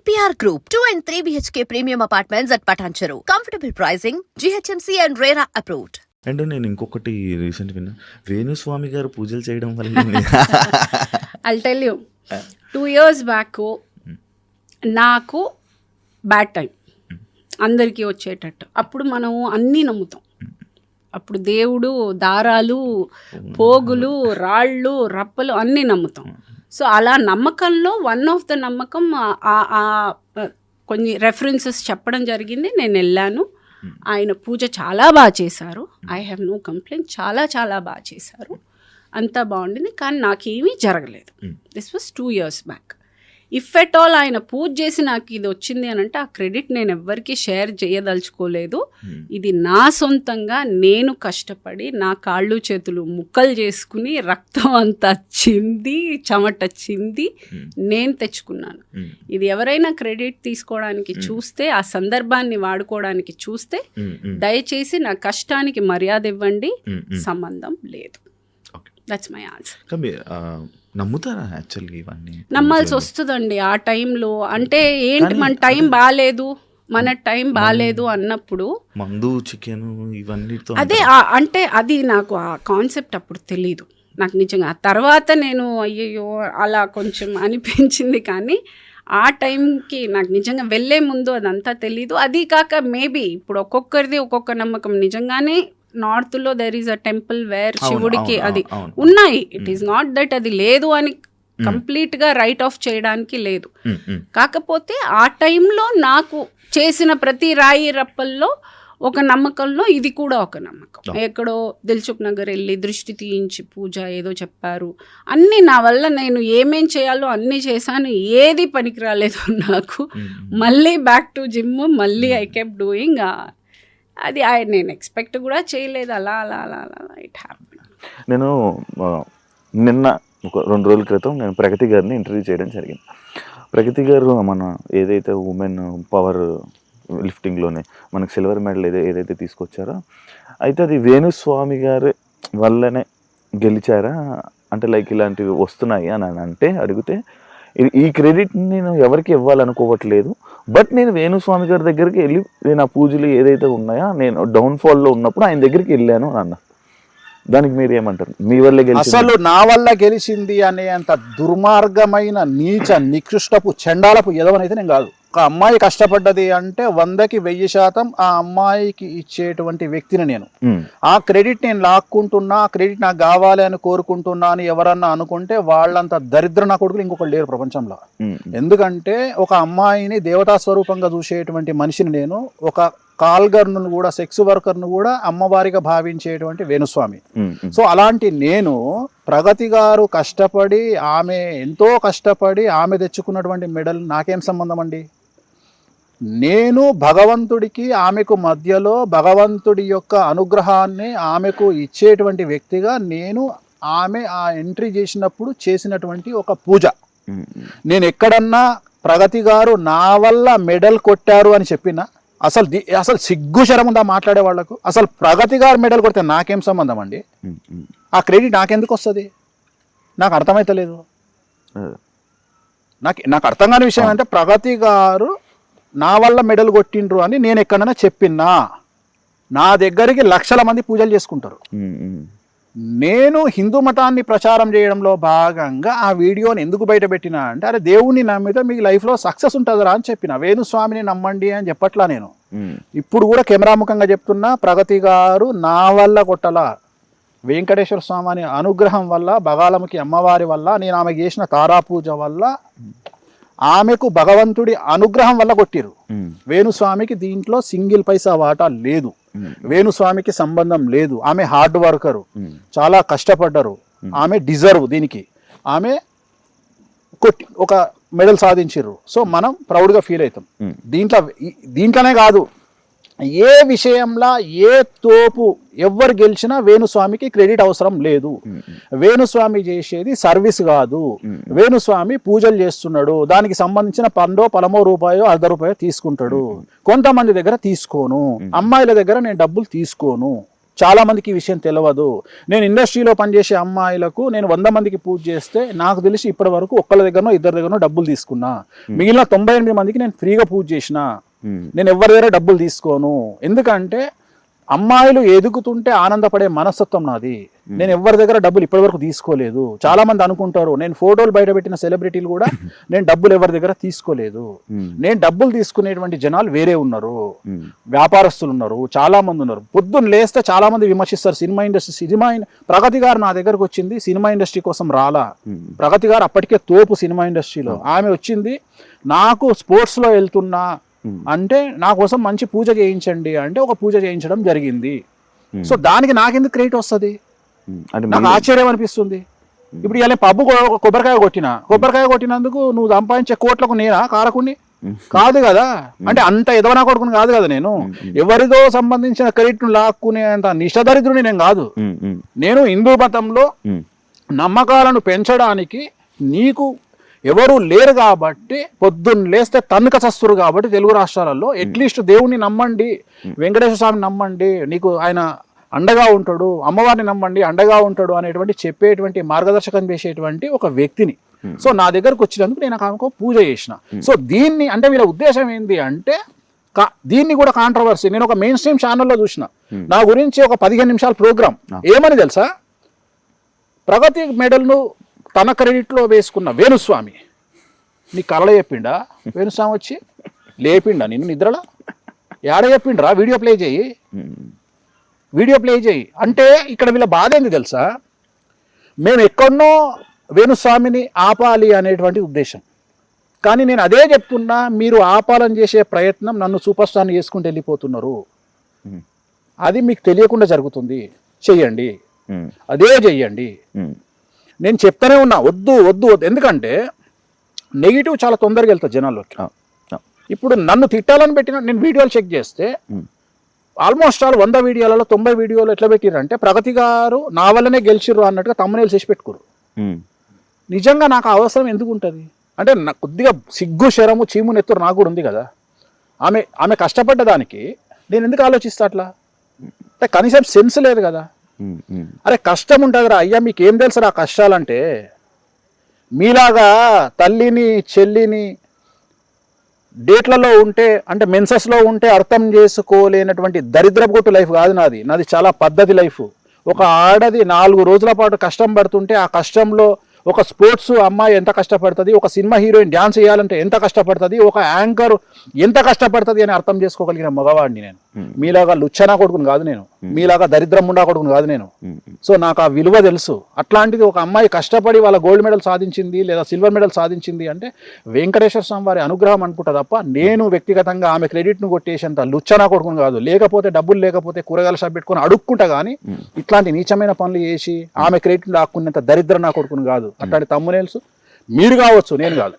EPR Group, 2 and 3 BHK premium apartments at Patancheru. Comfortable pricing, GHMC and RERA approved. And నేను ఇంకొకటి recent విన్నా, వేణుస్వామి గారు పూజలు చేయడం వల్ల I'll tell you, 2 years back నాకు బ్యాడ్ టైం అందరికీ వచ్చేటట్టు. అప్పుడు మనం అన్నీ నమ్ముతాం. అప్పుడు దేవుడు, దారాలు, పోగులు, రాళ్ళు, రప్పలు అన్నీ నమ్ముతాం. సో అలా నమ్మకంలో వన్ ఆఫ్ ద నమ్మకం కొన్ని రెఫరెన్సెస్ చెప్పడం జరిగింది. నేను వెళ్ళాను. ఆయన పూజ చాలా బాగా చేశారు. I have no complaint. చాలా చాలా బాగా చేశారు. అంతా బాగుండింది. కానీ నాకేమీ జరగలేదు. This was 2 years back. If at all ఆయన పూజ చేసి నాకు ఇది వచ్చింది అని అంటే ఆ క్రెడిట్ నేను ఎవ్వరికీ షేర్ చేయదలుచుకోలేదు. ఇది నా సొంతంగా నేను కష్టపడి నా కాళ్ళు చేతులు ముక్కలు చేసుకుని రక్తం అంతా చింది చెమట చింది నేను తెచ్చుకున్నాను. ఇది ఎవరైనా క్రెడిట్ తీసుకోవడానికి చూస్తే, ఆ సందర్భాన్ని వాడుకోవడానికి చూస్తే దయచేసి నా కష్టానికి మర్యాద ఇవ్వండి. సంబంధం లేదు. That's my answer. నమ్ముతారా యాక్చువల్గా? ఇవన్నీ నమ్మాల్సి వస్తుందండి ఆ టైంలో. అంటే ఏంటి, మన టైం బాగాలేదు, మన టైం బాగాలేదు అన్నప్పుడు మందు, చికెన్ ఇవన్నీ అదే అంటే అది నాకు ఆ కాన్సెప్ట్ అప్పుడు తెలీదు నాకు నిజంగా. ఆ తర్వాత నేను అయ్యయ్యో అలా కొంచెం అనిపించింది. కానీ ఆ టైంకి నాకు నిజంగా వెళ్ళే ముందు అదంతా తెలీదు. అది కాక మేబీ ఇప్పుడు ఒక్కొక్కరిది ఒక్కొక్క నమ్మకం. నిజంగానే నార్త్లో there is a temple where శివుడికి అది ఉన్నాయి. ఇట్ ఈస్ నాట్ దట్ అది లేదు అని కంప్లీట్గా రైట్ ఆఫ్ చేయడానికి లేదు. కాకపోతే ఆ టైంలో నాకు చేసిన ప్రతి రాయి రప్పల్లో ఒక నమ్మకంలో ఇది కూడా ఒక నమ్మకం. ఎక్కడో దిల్సుఖ్ నగర్ వెళ్ళి దృష్టి తీయించి పూజ ఏదో చెప్పారు. అన్నీ నా వల్ల నేను ఏమేం చేయాలో అన్నీ చేశాను. ఏది పనికి రాలేదు నాకు. మళ్ళీ బ్యాక్ టు జిమ్, మళ్ళీ ఐ కెప్ డూయింగ్. అది నేను ఎక్స్పెక్ట్ కూడా చేయలేదు. అలా అలా అలా అలా ఇట్ హ్యాపెన్. నేను నిన్న ఒక 2 రోజుల క్రితం నేను ప్రగతి గారిని ఇంటర్వ్యూ చేయడం జరిగింది. ప్రగతి గారు మన ఏదైతే ఉమెన్ పవర్ లిఫ్టింగ్లోనే మనకు సిల్వర్ మెడల్ ఏదైతే తీసుకొచ్చారో, అయితే అది వేణుస్వామి గారి వల్లనే గెలిచారా అంటే లైక్ ఇలాంటివి వస్తున్నాయి అని అంటే అడిగితే, ఈ క్రెడిట్ నేను ఎవరికి ఇవ్వాలనుకోవట్లేదు, బట్ నేను వేణుస్వామి గారి దగ్గరికి వెళ్ళి నేను ఆ పూజలు ఏదైతే ఉన్నాయో నేను డౌన్ఫాల్లో ఉన్నప్పుడు ఆయన దగ్గరికి వెళ్ళాను అన్న. దానికి మీరు ఏమంటారు? మీ వల్లే గెలిచింది, అసలు నా వల్ల గెలిచింది అనే అంత దుర్మార్గమైన నీచ నికృష్టపు చండాలపు ఎదవనైతే నేను కాదు. ఒక అమ్మాయి కష్టపడ్డది అంటే 100కి 1000% ఆ అమ్మాయికి ఇచ్చేటువంటి వ్యక్తిని నేను. ఆ క్రెడిట్ నేను లాక్కుంటున్నా, ఆ క్రెడిట్ నాకు కావాలి అని కోరుకుంటున్నా అని ఎవరన్నా అనుకుంటే వాళ్ళంత దరిద్ర నా కొడుకులు ఇంకొకరు లేరు ప్రపంచంలో. ఎందుకంటే ఒక అమ్మాయిని దేవతా స్వరూపంగా చూసేటువంటి మనిషిని నేను. ఒక కాల్గర్ను కూడా, సెక్స్ వర్కర్ను కూడా అమ్మవారిగా భావించేటువంటి వేణుస్వామి. సో అలాంటి నేను ప్రగతి గారు కష్టపడి, ఆమె ఎంతో కష్టపడి ఆమె తెచ్చుకున్నటువంటి మెడల్ నాకేం సంబంధం అండి? నేను భగవంతుడికి ఆమెకు మధ్యలో భగవంతుడి యొక్క అనుగ్రహాన్ని ఆమెకు ఇచ్చేటువంటి వ్యక్తిగా నేను ఆమె ఆ ఎంట్రీ చేసినప్పుడు చేసినటువంటి ఒక పూజ. నేను ఎక్కడన్నా ప్రగతి గారు నా వల్ల మెడల్ కొట్టారు అని చెప్పినా అసలు సిగ్గు శరం ఉందా మాట్లాడే వాళ్లకు? అసలు ప్రగతి గారు మెడల్ కొడితే నాకేం సంబంధం అండి? ఆ క్రెడిట్ నాకెందుకు వస్తుంది? నాకు అర్థమైతలేదు. నాకు అర్థం కాని విషయం అంటే, ప్రగతి గారు నా వల్ల మెడల్ కొట్టిండ్రు అని నేను ఎక్కడైనా చెప్పినా నా దగ్గరికి లక్షల మంది పూజలు చేసుకుంటారు. నేను హిందూ మతాన్ని ప్రచారం చేయడంలో భాగంగా ఆ వీడియోని ఎందుకు బయట పెట్టినా అంటే, అరే దేవుణ్ణి నమ్మితే మీకు లైఫ్లో సక్సెస్ ఉంటుందిరా అని చెప్పిన. వేణుస్వామిని నమ్మండి అని చెప్పట్లా నేను. ఇప్పుడు కూడా కెమెరాముఖంగా చెప్తున్నా, ప్రగతి గారు నా వల్ల కొట్టలా, వెంకటేశ్వర స్వామి అనుగ్రహం వల్ల, బగాలముఖి అమ్మవారి వల్ల, నేను ఆమె చేసిన తారా పూజ వల్ల, ఆమెకు భగవంతుడి అనుగ్రహం వల్ల కొట్టిరు. వేణుస్వామికి దీంట్లో సింగిల్ పైసా వాటా లేదు. వేణుస్వామికి సంబంధం లేదు. ఆమె హార్డ్ వర్కరు, చాలా కష్టపడ్డరు, ఆమె డిజర్వ్ దీనికి. ఆమె కొట్టి ఒక మెడల్ సాధించారు. సో మనం ప్రౌడ్గా ఫీల్ అవుతాం. దీంట్లోనే కాదు, ఏ విషయంలో ఏ తోపు ఎవరు గెలిచినా వేణుస్వామికి క్రెడిట్ అవసరం లేదు. వేణుస్వామి చేసేది సర్వీస్ కాదు. వేణుస్వామి పూజలు చేస్తున్నాడు, దానికి సంబంధించిన 10 పలమో రూపాయో 1/2 రూపాయో తీసుకుంటాడు. కొంతమంది దగ్గర తీసుకోను, అమ్మాయిల దగ్గర నేను డబ్బులు తీసుకోను. చాలా మందికి ఈ విషయం తెలియదు. నేను ఇండస్ట్రీలో పనిచేసే అమ్మాయిలకు నేను 100 మందికి పూజ చేస్తే నాకు తెలిసి ఇప్పటి వరకు ఒక్కళ్ళ దగ్గరనో ఇద్దరి దగ్గరనో డబ్బులు తీసుకున్నా. మిగిలిన 98 మందికి నేను ఫ్రీగా పూజ చేసిన. నేను ఎవరి దగ్గర డబ్బులు తీసుకోను. ఎందుకంటే అమ్మాయిలు ఎదుగుతుంటే ఆనందపడే మనస్తత్వం నాది. నేను ఎవరి దగ్గర డబ్బులు ఇప్పటి వరకు తీసుకోలేదు. చాలా మంది అనుకుంటారు నేను ఫోటోలు బయట పెట్టిన సెలబ్రిటీలు కూడా నేను డబ్బులు ఎవరి దగ్గర తీసుకోలేదు. నేను డబ్బులు తీసుకునేటువంటి జనాలు వేరే ఉన్నారు, వ్యాపారస్తులు ఉన్నారు, చాలా మంది ఉన్నారు. పొద్దున్న లేస్తే చాలా మంది విమర్శిస్తారు సినిమా ఇండస్ట్రీ. ప్రగతి గారు నా దగ్గరకు వచ్చింది సినిమా ఇండస్ట్రీ కోసం రాలా. ప్రగతి గారు అప్పటికే తోపు సినిమా ఇండస్ట్రీలో. ఆమె వచ్చింది నాకు స్పోర్ట్స్ లో వెళ్తున్నా అంటే నా కోసం మంచి పూజ చేయించండి అంటే ఒక పూజ చేయించడం జరిగింది. సో దానికి నాకెందుకు క్రెడిట్ వస్తుంది? నాకు ఆశ్చర్యం అనిపిస్తుంది. ఇప్పుడు ఇలా పబ్బు కొబ్బరికాయ కొట్టినందుకు నువ్వు సంపాదించే కోట్లకు నేనా కారకుని? కాదు కదా. అంటే అంత ఎదవనా కొడుకుని కాదు కదా నేను. ఎవరిదో సంబంధించిన క్రెడిట్ లాక్కునే అంత నిషదరిద్రుని నేను కాదు. నేను హిందూ మతంలో నమ్మకాలను పెంచడానికి నీకు ఎవరు లేరు కాబట్టి పొద్దున్న లేస్తే తన్నుక చస్తురు కాబట్టి తెలుగు రాష్ట్రాలలో అట్లీస్ట్ దేవుణ్ణి నమ్మండి, వెంకటేశ్వర స్వామిని నమ్మండి, నీకు ఆయన అండగా ఉంటాడు, అమ్మవారిని నమ్మండి అండగా ఉంటాడు అనేటువంటి చెప్పేటువంటి మార్గదర్శకం చేసేటువంటి ఒక వ్యక్తిని. సో నా దగ్గరకు వచ్చినందుకు నేను ఆమెకు పూజ చేసిన. సో దీన్ని అంటే వీళ్ళ ఉద్దేశం ఏంటి అంటే దీన్ని కూడా కాంట్రవర్సీ. నేను ఒక మెయిన్ స్ట్రీమ్ ఛానల్లో చూసిన నా గురించి ఒక 15 నిమిషాల ప్రోగ్రామ్. ఏమని తెలుసా? ప్రగతి మెడల్ను తన క్రెడిట్లో వేసుకున్న వేణుస్వామి నీ కళలో చెప్పిండా? వేణుస్వామి వచ్చి లేపిండా నిన్ను నిద్రలో? ఏడ చెప్పిండ్రా? వీడియో ప్లే చేయి అంటే ఇక్కడ వీళ్ళ బాధ ఏంది తెలుసా? మేము ఎక్కడనో వేణుస్వామిని ఆపాలి అనేటువంటి ఉద్దేశం. కానీ నేను అదే చెప్తున్నా, మీరు ఆపాలని చేసే ప్రయత్నం నన్ను సూపర్ స్టార్ని చేసుకుంటూ వెళ్ళిపోతున్నారు. అది మీకు తెలియకుండా జరుగుతుంది. చెయ్యండి, అదే చెయ్యండి. నేను చెప్తానే ఉన్నా వద్దు వద్దు వద్దు. ఎందుకంటే నెగిటివ్ చాలా తొందరగా వెళ్తుంది జనాల్లోకి. ఇప్పుడు నన్ను తిట్టాలని పెట్టిన నేను వీడియోలు చెక్ చేస్తే ఆల్మోస్ట్ ఆల్ 100 వీడియోలలో 90 వీడియోలు ఎట్లా పెట్టిరంటే ప్రగతి గారు నా వల్లనే గెలిచిర్రు అన్నట్టుగా తమ్మునేలు చేసి పెట్టుకోరు. నిజంగా నాకు అవసరం ఎందుకు ఉంటుంది అంటే నాకు కొద్దిగా సిగ్గు శరము చీము నెత్తురు నాకు కూడా ఉంది కదా. ఆమె కష్టపడ్డ దానికి నేను ఎందుకు ఆలోచిస్తా అట్లా? అంటే కనీసం సెన్స్ లేదు కదా. అరే కష్టం ఉంటుందిరా అయ్యా, మీకేం తెలుసురా కష్టాలంటే? మీలాగా తల్లిని చెల్లిని డేట్లలో ఉంటే అంటే మెన్సెస్లో ఉంటే అర్థం చేసుకోలేనటువంటి దరిద్రపు కొట్టు లైఫ్ కాదు నాది చాలా పద్ధతి లైఫ్. ఒక ఆడది 4 రోజుల పాటు కష్టం పడుతుంటే ఆ కష్టంలో ఒక స్పోర్ట్స్ అమ్మాయి ఎంత కష్టపడుతుంది, ఒక సినిమా హీరోయిన్ డ్యాన్స్ చేయాలంటే ఎంత కష్టపడుతుంది, ఒక యాంకర్ ఎంత కష్టపడుతుంది అని అర్థం చేసుకోగలిగిన మగవాడిని నేను. మీలాగా లుచ్చనా కొడుకుని కాదు నేను, మీలాగా దరిద్రం ఉండా కొడుకుని కాదు నేను. సో నాకు ఆ విలువ తెలుసు. అట్లాంటిది ఒక అమ్మాయి కష్టపడి వాళ్ళ గోల్డ్ మెడల్ సాధించింది లేదా సిల్వర్ మెడల్ సాధించింది అంటే వెంకటేశ్వర స్వామి వారి అనుగ్రహం అనుకుంటా తప్ప నేను వ్యక్తిగతంగా ఆమె క్రెడిట్ను కొట్టేసేంత లుచ్చనా కొడుకుని కాదు. లేకపోతే డబ్బులు లేకపోతే కూరగాయల షాప్ పెట్టుకొని అడుక్కుంటా కానీ ఇట్లాంటి నీచమైన పనులు చేసి ఆమె క్రెడిట్ లాక్కునేంత దరిద్రం నా కొడుకుని కాదు. అట్లాంటి తమ్మునేల్స్ మీరు కావచ్చు, నేను కాదు.